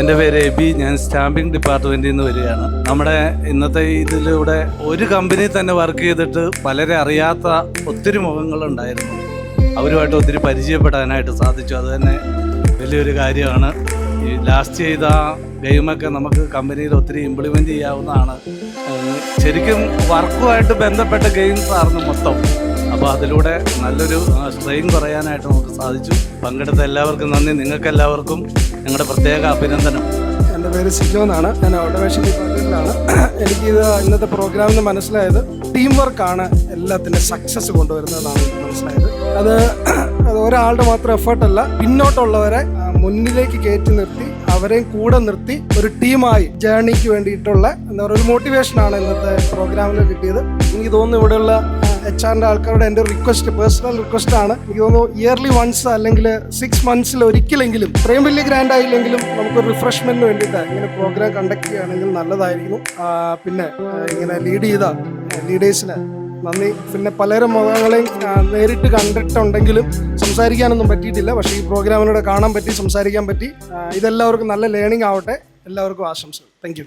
എൻ്റെ പേര് എബി. ഞാൻ സ്റ്റാമ്പിംഗ് ഡിപ്പാർട്ട്മെൻറ്റിൽ നിന്ന് വരികയാണ്. നമ്മുടെ ഇന്നത്തെ ഇതിലൂടെ ഒരു കമ്പനിയിൽ തന്നെ വർക്ക് ചെയ്തിട്ട് പലരെ അറിയാത്ത ഒത്തിരി മുഖങ്ങളുണ്ടായിരുന്നു. അവരുമായിട്ട് ഒത്തിരി പരിചയപ്പെടാനായിട്ട് സാധിച്ചു. അത് തന്നെ വലിയൊരു കാര്യമാണ്. ഈ ലാസ്റ്റ് ചെയ്ത ഗെയിമൊക്കെ നമുക്ക് കമ്പനിയിൽ ഒത്തിരി ഇംപ്ലിമെൻ്റ് ചെയ്യാവുന്നതാണ്. ശരിക്കും വർക്കുമായിട്ട് ബന്ധപ്പെട്ട ഗെയിംസ് ആയിരുന്നു മൊത്തം. അപ്പോൾ അതിലൂടെ നല്ലൊരു സ്ട്രെയിൻ കുറയാനായിട്ട് നമുക്ക് സാധിച്ചു. പങ്കെടുത്ത എല്ലാവർക്കും നന്ദി. നിങ്ങൾക്ക് എല്ലാവർക്കും ഞങ്ങളുടെ പ്രത്യേക അഭിനന്ദനം. എൻ്റെ പേര് സിജോ എന്നാണ്. ഞാൻ ഓട്ടോമേഷൻ ഡിപ്പാർട്ട്മെൻറ്റിലാണ്. എനിക്കിത് ഇന്നത്തെ പ്രോഗ്രാമിൽ നിന്ന് മനസ്സിലായത് ടീം വർക്കാണ് എല്ലാത്തിൻ്റെ സക്സസ് കൊണ്ടുവരുന്നതെന്നാണ് എനിക്ക് മനസ്സിലായത്. അത് ഒരാളുടെ മാത്രം എഫേർട്ടല്ല, പിന്നോട്ടുള്ളവരെ മുന്നിലേക്ക് കയറ്റി നിർത്തി അവരെയും കൂടെ നിർത്തി ഒരു ടീമായി ജേർണിക്ക് വേണ്ടിയിട്ടുള്ള എന്താ പറയുക ഒരു മോട്ടിവേഷനാണ് ഇന്നത്തെ പ്രോഗ്രാമിൽ കിട്ടിയത്. എനിക്ക് തോന്നുന്നു ഇവിടെയുള്ള HR-ൻ്റെ ആൾക്കാരുടെ എൻ്റെ റിക്വസ്റ്റ്, പേഴ്സണൽ റിക്വസ്റ്റാണ്. എനിക്ക് തോന്നുന്നു ഇയർലി വൺസ് അല്ലെങ്കിൽ 6 months ഒരിക്കലെങ്കിലും, ഇത്രയും വലിയ ഗ്രാൻഡ് ആയില്ലെങ്കിലും നമുക്കൊരു റിഫ്രഷ്മെൻറ്റിന് വേണ്ടിയിട്ട് ഇങ്ങനെ പ്രോഗ്രാം കണ്ടക്ട് ചെയ്യുകയാണെങ്കിൽ നല്ലതായിരിക്കുന്നു. പിന്നെ ഇങ്ങനെ ലീഡ് ചെയ്ത ലീഡേഴ്സിന് നന്ദി. പിന്നെ പലരും മുഖങ്ങളെയും നേരിട്ട് കണ്ടിട്ടുണ്ടെങ്കിലും സംസാരിക്കാനൊന്നും പറ്റിയിട്ടില്ല. പക്ഷേ ഈ പ്രോഗ്രാമിലൂടെ കാണാൻ പറ്റി, സംസാരിക്കാൻ പറ്റി. ഇതെല്ലാവർക്കും നല്ല ലേണിംഗ് ആവട്ടെ. എല്ലാവർക്കും ആശംസകൾ. Thank you.